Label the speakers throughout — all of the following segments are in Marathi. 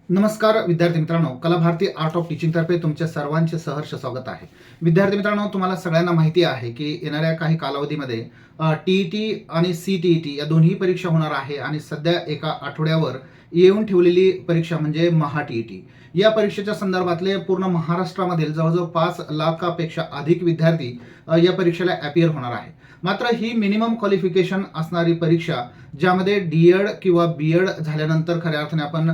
Speaker 1: नमस्कार विद्यार्थी मित्रांनो, कला भारती आर्ट ऑफ टीचिंग तर्फे तुमच्या सर्वांचे सहर्ष स्वागत आहे. विद्यार्थी मित्रांनो, तुम्हाला सगळ्यांना माहिती आहे की येणाऱ्या काही कालावधीमध्ये टी आणि सी या दोन्ही परीक्षा होणार आहे आणि सध्या एका आठवड्यावर येऊन ठेवलेली परीक्षा म्हणजे महा या परीक्षेच्या संदर्भातले पूर्ण महाराष्ट्रामधील जवळजवळ 5 लाखापेक्षा अधिक विद्यार्थी या परीक्षेला अपियर होणार आहे. मात्र ही मिनिमम क्वालिफिकेशन असणारी परीक्षा, ज्यामध्ये डी.एड किंवा बी.एड झाल्यानंतर खऱ्या अर्थाने आपण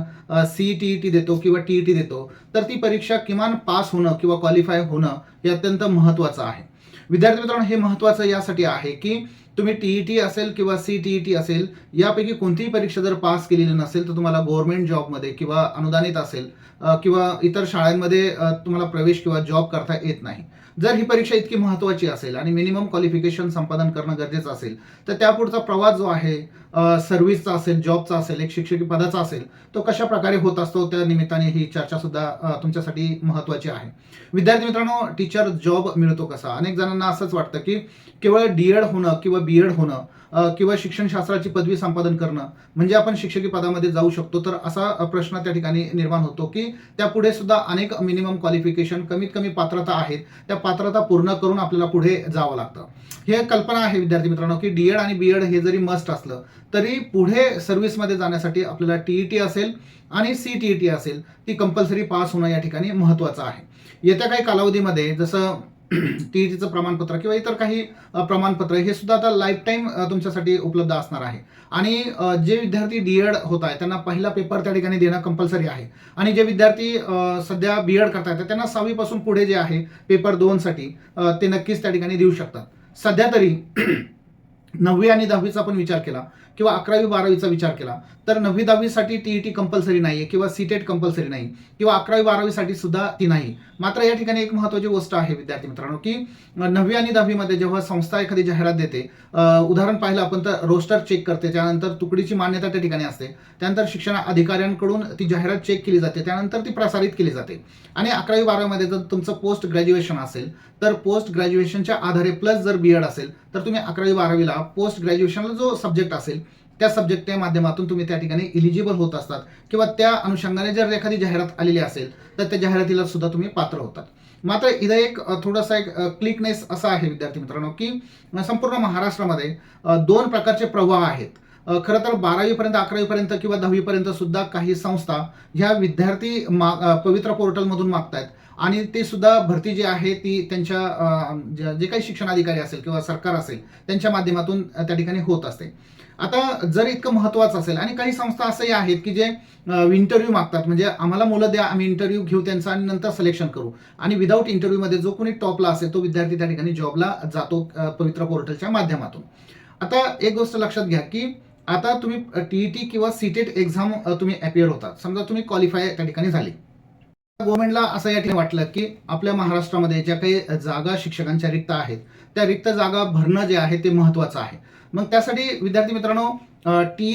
Speaker 1: सी देतो किंवा टी देतो, तर ती परीक्षा किमान पास होणं किंवा क्वालिफाय होणं हे अत्यंत महत्त्वाचं आहे. विद्यार्थी मित्रांनो, हे महत्त्वाचं यासाठी आहे की तुम्ही टी असेल किंवा सी असेल, यापैकी कोणतीही परीक्षा जर पास केलेली नसेल तर तुम्हाला गव्हर्नमेंट जॉबमध्ये किंवा अनुदानित असेल किंवा इतर शाळांमध्ये तुम्हाला प्रवेश किंवा जॉब करता येत नाही. जर ही परीक्षा इतकी महत्त्वाची असेल आणि मिनिमम क्वालिफिकेशन संपादन करणं गरजेचं असेल, तर त्यापुढचा प्रवास जो आहे सर्व्हिसचा असेल, जॉबचा असेल, एक शिक्षकी पदाचा असेल, तो कशा प्रकारे होत असतो, त्या निमित्ताने ही चर्चा सुद्धा तुमच्यासाठी महत्त्वाची आहे. विद्यार्थी मित्रांनो, टीचर जॉब मिळतो कसा? अनेक जणांना असंच वाटतं की केवळ डी.एड होणं किंवा बी.एड होणं किंवा शिक्षणशास्त्राची पदवी संपादन करणं म्हणजे आपण शिक्षकी पदामध्ये जाऊ शकतो. तर असा प्रश्न त्या ठिकाणी निर्माण होतो की त्यापुढे सुद्धा अनेक मिनिमम क्वालिफिकेशन, कमीत कमी पात्रता आहेत, त्या पात्रता पूर्ण करून आपल्याला पुढे जावं लागतं. हे कल्पना आहे विद्यार्थी मित्रांनो की डी.एड आणि बी.एड हे जरी मस्ट असलं तरी पुढे सर्व्हिसमध्ये जाण्यासाठी आपल्याला टी असेल आणि सी असेल, ती कंपल्सरी पास होणं या ठिकाणी महत्त्वाचं आहे. येत्या काही कालावधीमध्ये जसं टीईटीचं प्रमाणपत्र किंवा इतर काही प्रमाणपत्र हे सुद्धा आता लाईफ टाईम तुमच्यासाठी उपलब्ध असणार आहे. आणि जे विद्यार्थी डी.एड होत आहे त्यांना पहिला पेपर त्या ठिकाणी देणं कंपल्सरी आहे. आणि जे विद्यार्थी सध्या बी.एड करतायत त्यांना 6वी पासून पुढे जे आहे पेपर 2 साठी ते नक्कीच त्या ठिकाणी देऊ शकतात. सध्या तरी 9वी आणि 10वीचा पण विचार केला किंवा 11वी 12वीचा विचार केला तर 9वी 10वीसाठी टी कंपल्सरी नाहीये किंवा सीटेट कंपल्सरी नाही किंवा 11वी 12वीसाठी सुद्धा ती नाही. मात्र या ठिकाणी एक महत्त्वाची गोष्ट आहे विद्यार्थी मित्रांनो की 9वी आणि 10वीमध्ये जेव्हा संस्था एखादी जाहिरात देते, उदाहरण पाहिलं आपण तर रोस्टर चेक करते, त्यानंतर तुकडीची मान्यता त्या ठिकाणी असते, त्यानंतर शिक्षण अधिकाऱ्यांकडून ती जाहिरात चेक केली जाते, त्यानंतर ती प्रसारित केली जाते. आणि 11वी 12वीमध्ये जर तुमचं पोस्ट ग्रॅज्युएशन असेल तर पोस्ट ग्रॅज्युएशनच्या आधारे प्लस जर बी.एड असेल तर तुम्ही 11वी 12वीला पोस्ट ग्रॅज्युएशनला जो सब्जेक्ट असेल त्या सब्जेक्टच्या माध्यमातून तुम्ही त्या ठिकाणी इलिजिबल होत असतात किंवा त्या अनुषंगाने जर एखादी जाहिरात आलेली असेल तर त्या जाहिरातीला सुद्धा तुम्ही पात्र होतात. मात्र इथं एक थोडासा एक क्लिकनेस असा आहे विद्यार्थी मित्रांनो की संपूर्ण महाराष्ट्रामध्ये 2 प्रकारचे प्रवाह आहेत. खरं तर 12वी पर्यंत, 11वी पर्यंत किंवा 10वी पर्यंत सुद्धा काही संस्था ह्या विद्यार्थी पवित्र पोर्टलमधून मागतायत आणि ते सुद्धा भरती जी आहे ती त्यांच्या जे काही शिक्षण अधिकारी असेल किंवा सरकार असेल त्यांच्या माध्यमातून त्या ठिकाणी होत असते. आता जर इतकं महत्त्वाचं असेल आणि काही संस्था असंही आहेत की जे इंटरव्ह्यू मागतात, म्हणजे आम्हाला मुलं द्या, आम्ही इंटरव्ह्यू घेऊ त्यांचा आणि नंतर सिलेक्शन करू, आणि विदाऊट इंटरव्ह्यूमध्ये जो कोणी टॉपला असेल तो विद्यार्थी त्या ठिकाणी जॉबला जातो पवित्र पोर्टलच्या माध्यमातून. आता एक गोष्ट लक्षात घ्या की आता तुम्ही टी किंवा सीटेट एक्झाम तुम्ही अपियर होतात, समजा तुम्ही क्वालिफाय त्या ठिकाणी झाली. गव्हर्नमेंटला असं या ठिकाणी वाटलं की आपल्या महाराष्ट्रामध्ये ज्या काही जागा शिक्षकांच्या रिक्त आहेत त्या रिक्त जागा भरणं जे आहे ते महत्त्वाचं आहे. मग त्यासाठी विद्यार्थी मित्रांनो टी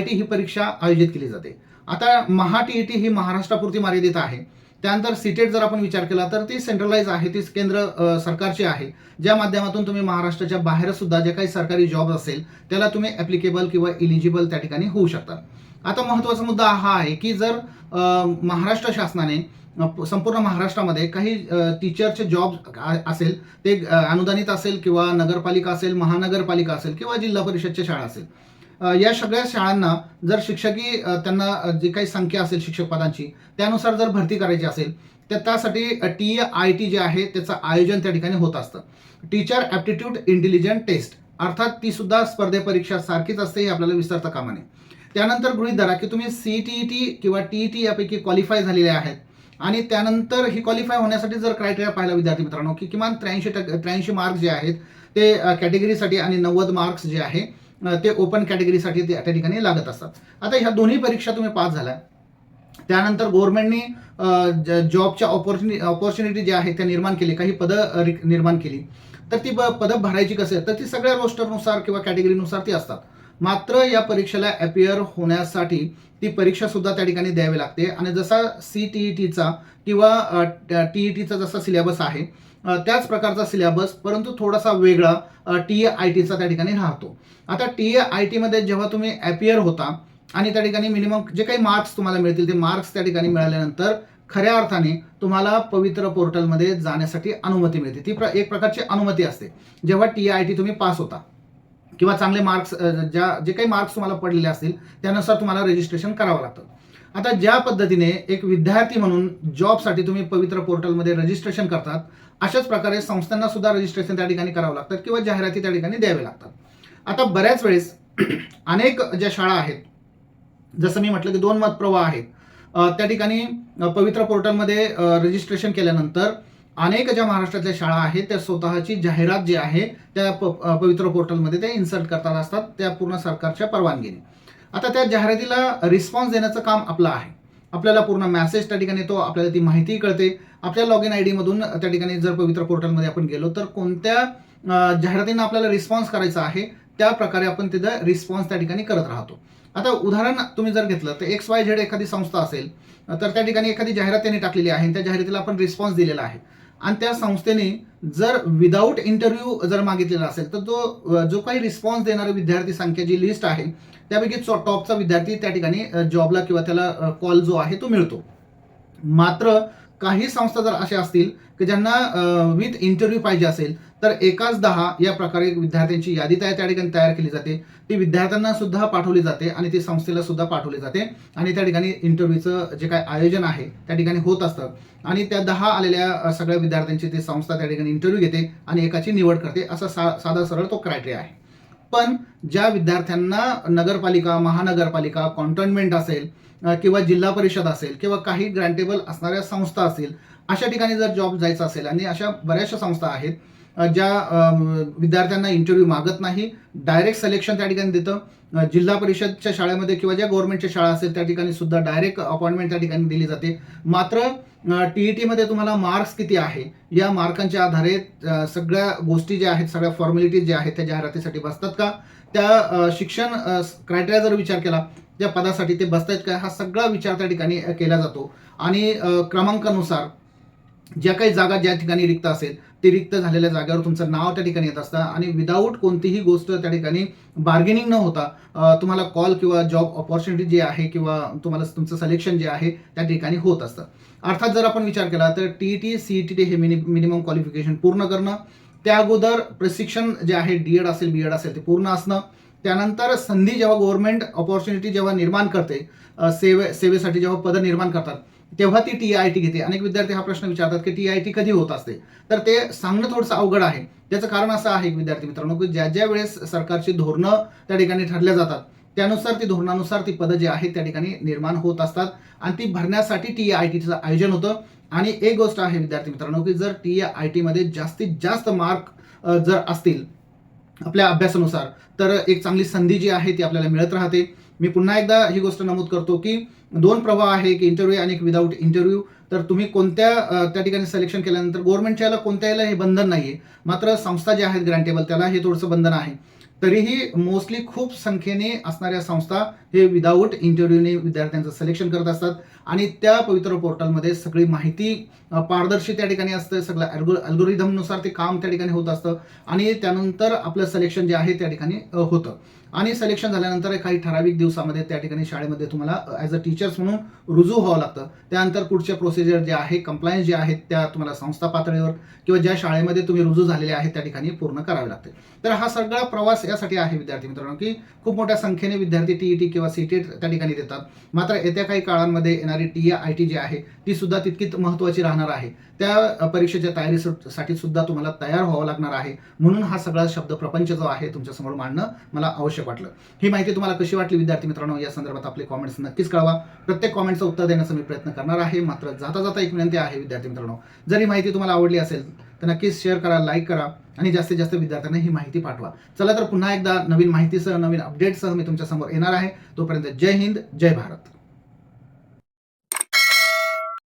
Speaker 1: ही परीक्षा आयोजित केली जाते. आता महा ही महाराष्ट्रापुरती मर्यादित आहे. त्यानंतर सीटेट जर आपण विचार केला तर ती सेंट्रलाइज आहे, ती केंद्र सरकारची आहे, ज्या माध्यमातून तुम्ही महाराष्ट्राच्या बाहेर सुद्धा जे काही सरकारी जॉब असेल त्याला तुम्ही ॲप्लिकेबल किंवा इलिजिबल त्या ठिकाणी होऊ शकता. आता महत्त्वाचा मुद्दा हा आहे की जर महाराष्ट्र शासनाने संपूर्ण महाराष्ट्रामध्ये काही टीचरचे जॉब असेल, ते अनुदानित असेल किंवा नगरपालिका असेल, महानगरपालिका असेल किंवा जिल्हा परिषदच्या शाळा असेल, या सगळ्या शाळांना जर शिक्षकी त्यांना जी काही संख्या असेल शिक्षक पदांची त्यानुसार जर भरती करायची असेल तर त्यासाठी टी जे आहे त्याचं आयोजन त्या ठिकाणी होत असतं. टीचर ॲप्टिट्यूड इंटेलिजंट टेस्ट, अर्थात ती सुद्धा स्पर्धे परीक्षा सारखीच असते, हे आपल्याला विसरता कामा नये. त्यानंतर गृहीत धरा की तुम्ही सी किंवा टी यापैकी क्वालिफाय झालेले आहेत आणि त्यानंतर ही क्वालिफाय होण्यासाठी जर क्रायटेरिया पाहिला विद्यार्थी मित्रांनो की किमान 83 मार्क्स जे आहेत ते कॅटेगरीसाठी आणि 90 मार्क्स जे आहे ते ओपन कॅटेगरीसाठी त्या ठिकाणी लागत असतात. आता ह्या दोन्ही परीक्षा तुम्ही पास झाल्या त्यानंतर गव्हर्नमेंटने जॉबच्या ऑपॉर्च्युनिटी जे आहे त्या निर्माण केली, काही पदं निर्माण केली, तर ती पदं भरायची कसे तर ती सगळ्या रोस्टरनुसार किंवा कॅटेगरीनुसार ती असतात. मात्र या परीक्षेला अपियर होण्यासाठी ती परीक्षा सुद्धा त्या ठिकाणी द्यावी लागते आणि जसा सी किंवा टीईटीचा जसा सिलेबस आहे त्याच प्रकारचा सिलेबस परंतु थोडासा वेगळा टीचा त्या ठिकाणी राहतो. आता टीमध्ये जेव्हा तुम्ही अपियर होता आणि त्या ठिकाणी मिनिमम जे काही मार्क्स तुम्हाला मिळतील ते मार्क्स त्या ठिकाणी मिळाल्यानंतर खऱ्या अर्थाने तुम्हाला पवित्र पोर्टलमध्ये जाण्यासाठी अनुमती मिळते. ती एक प्रकारची अनुमती असते जेव्हा TIT तुम्ही पास होता किंवा चांगले मार्क्स जे काही मार्क्स तुम्हाला पडलेले असतील त्यानुसार तुम्हाला रजिस्ट्रेशन करावं लागतं. आता ज्या पद्धतीने एक विद्यार्थी म्हणून जॉबसाठी तुम्ही पवित्र पोर्टलमध्ये रजिस्ट्रेशन करतात, अशाच प्रकारे संस्थांना सुद्धा रजिस्ट्रेशन त्या ठिकाणी करावं लागतं किंवा जाहिराती त्या ठिकाणी द्यावे लागतात. आता बऱ्याच वेळेस अनेक ज्या शाळा आहेत, जसं मी म्हटलं की 2 मतप्रवाह आहेत, त्या ठिकाणी पवित्र पोर्टलमध्ये रजिस्ट्रेशन केल्यानंतर अनेक ज्या महाराष्ट्रातल्या शाळा आहेत त्या स्वतःची जाहिरात जी आहे त्या पवित्र पोर्टलमध्ये ते इन्सर्ट करतात असतात त्या पूर्ण सरकारच्या परवानगीने. आता त्या जाहिरातीला रिस्पॉन्स देण्याचं काम आपलं आहे. आपल्याला पूर्ण मेसेज त्या ठिकाणी येतो, आपल्याला ती माहिती कळते. आपल्या लॉग इन ID मधून त्या ठिकाणी जर पवित्र पोर्टलमध्ये आपण गेलो तर कोणत्या जाहिरातींना आपल्याला रिस्पॉन्स करायचा आहे त्या प्रकारे आपण तिथं रिस्पॉन्स त्या ठिकाणी करत राहतो. आता उदाहरण तुम्ही जर घेतलं तर XYZ एखादी संस्था असेल तर त्या ठिकाणी एखादी जाहिरात त्यांनी टाकलेली आहे आणि त्या जाहिरातीला आपण रिस्पॉन्स दिलेला आहे आणि त्या संस्थेने जर विदाऊट इंटरव्ह्यू जर मागितलेला असेल तर जो काही रिस्पॉन्स देणारे विद्यार्थी संख्या जी लिस्ट आहे त्यापैकी टॉपचा विद्यार्थी त्या ठिकाणी जॉबला किंवा त्याला कॉल जो आहे तो मिळतो. मात्र काही संस्था जर अशा असतील की ज्यांना विथ इंटरव्ह्यू पाहिजे असेल तर 1-10 या प्रकारे विद्यार्थ्यांची यादी त्या ठिकाणी तयार केली जाते. ती विद्यार्थ्यांना सुद्धा पाठवली जाते आणि ती संस्थेला सुद्धा पाठवली जाते आणि त्या ठिकाणी इंटरव्ह्यूचं जे काय आयोजन आहे त्या ठिकाणी होत असतं आणि त्या 10 आलेल्या सगळ्या विद्यार्थ्यांची ती संस्था त्या ठिकाणी इंटरव्ह्यू घेते आणि एकाची निवड करते. असा साधा सरळ तो क्रायटेरिया आहे. पण ज्या विद्यार्थ्यांना नगरपालिका, महानगरपालिका, कॉन्टोन्मेंट असेल किंवा जिल्हा परिषद असेल किंवा काही ग्रँटेबल असणाऱ्या संस्था असतील, अशा ठिकाणी जर जॉब जायचा असेल आणि अशा बऱ्याचशा संस्था आहेत ज्या विद्यार्थ्यांना इंटरव्ह्यू मागत नाही, डायरेक्ट सिलेक्शन त्या ठिकाणी देतं. जिल्हा परिषदच्या शाळेमध्ये किंवा ज्या गव्हर्नमेंटच्या शाळा असेल त्या ठिकाणी सुद्धा डायरेक्ट अपॉइंटमेंट त्या ठिकाणी दिली जाते. मात्र TET मध्ये तुम्हाला मार्क्स किती आहे या मार्कांच्या आधारे सगळ्या गोष्टी ज्या आहेत, सगळ्या फॉर्मॅलिटीज ज्या आहेत त्या जाहिरातीसाठी बसतात का, त्या शिक्षण क्रायटेरिया जर विचार केला त्या पदासाठी ते बसतायत का, हा सगळा विचार त्या ठिकाणी केला जातो आणि क्रमांकानुसार ज्या काही जागा ज्या ठिकाणी रिक्त असेल ते रिक्त झालेल्या जागेवर तुमचं नाव त्या ठिकाणी येत असतं आणि विदाऊट कोणतीही गोष्ट त्या ठिकाणी बार्गेनिंग न होता तुम्हाला कॉल किंवा जॉब ऑपॉर्च्युनिटी जी आहे किंवा तुम्हाला तुमचं सिलेक्शन जे आहे त्या ठिकाणी होत असतं. अर्थात जर आपण विचार केला तर TET, CET हे मिनिमम क्वालिफिकेशन पूर्ण करणं, त्या अगोदर प्रशिक्षण जे आहे D.Ed असेल B.Ed असेल ते पूर्ण असणं, त्यानंतर संधी जेव्हा गव्हर्नमेंट ऑपॉर्च्युनिटी जेव्हा निर्माण करते, सेवेसाठी जेव्हा पदं निर्माण करतात तेव्हा ती TIT घेते. अनेक विद्यार्थी हा प्रश्न विचारतात की TIT कधी होत असते, तर ते सांगणं थोडंसं अवघड आहे. त्याचं कारण असं आहे विद्यार्थी मित्रांनो की ज्या वेळेस सरकारची धोरणं त्या ठिकाणी ठरल्या जातात त्यानुसार ती धोरणानुसार ती पदं जी आहेत त्या ठिकाणी निर्माण होत असतात आणि ती भरण्यासाठी TITचं आयोजन होतं. आणि एक गोष्ट आहे विद्यार्थी मित्रांनो की जर TIT मध्ये जास्तीत जास्त मार्क जर असतील आपल्या अभ्यासानुसार तर एक चांगली संधी जी आहे ती आपल्याला मिळत राहते. मी पुन्हा एकदा ही गोष्ट नमूद करतो की 2 प्रवाह आहे, एक इंटरव्ह्यू आणि एक विदाऊट इंटरव्ह्यू. तर तुम्ही कोणत्या त्या ठिकाणी सिलेक्शन केल्यानंतर गव्हर्नमेंटच्या याला कोणत्याला हे बंधन नाहीये, मात्र संस्था ज्या आहेत ग्रँटेबल त्याला हे थोडंसं बंधन आहे. तरीही मोस्टली खूप संख्येने असणाऱ्या संस्था हे विदाऊट इंटरव्ह्यूने विद्यार्थ्यांचं सिलेक्शन करत असतात आणि त्या पवित्र पोर्टलमध्ये सगळी माहिती पारदर्शी त्या ठिकाणी असतं, सगळं अल्गोरिदमनुसार ते काम त्या ठिकाणी होत असतं आणि त्यानंतर आपलं सिलेक्शन जे आहे त्या ठिकाणी होतं. आणि सिलेक्शन झाल्यानंतर काही ठराविक दिवसामध्ये त्या ठिकाणी शाळेमध्ये तुम्हाला ॲज अ टीचर्स म्हणून रुजू व्हावं लागतं. त्यानंतर पुढचे प्रोसिजर जे आहे, कंप्लायन्स जे आहेत त्या तुम्हाला संस्था पातळीवर किंवा ज्या शाळेमध्ये तुम्ही रुजू झालेले आहेत त्या ठिकाणी पूर्ण करावे लागते. तर हा सगळा प्रवास यासाठी आहे विद्यार्थी मित्रांनो की खूप मोठ्या संख्येने विद्यार्थी TET किंवा CET त्या ठिकाणी देतात. मात्र येत्या काही काळांमध्ये येणारी TIT जी आहे ती सुद्धा तितकीच महत्त्वाची राहणार आहे. त्या परीक्षेच्या तयारीसाठी सुद्धा तुम्हाला तयार व्हावं लागणार आहे. म्हणून हा सगळा शब्द प्रपंच जो आहे तुमच्यासमोर मांडणं मला आवश्यक वाटलं. ही माहिती तुम्हाला कशी वाटली विद्यार्थी मित्रांनो या संदर्भात आपले कॉमेंट्स नक्कीच कळवा. प्रत्येक कॉमेंटचं उत्तर देण्याचा मी प्रयत्न करणार आहे. मात्र जाता जाता एक विनंती आहे विद्यार्थी मित्रांनो, जर ही माहिती तुम्हाला आवडली असेल तर नक्कीच शेअर करा, लाईक करा आणि जास्तीत जास्त विद्यार्थ्यांना ही माहिती पाठवा. चला तर पुन्हा एकदा नवीन माहितीसह, नवीन अपडेटसह मी तुमच्या समोर येणार आहे. तोपर्यंत जय हिंद, जय भारत.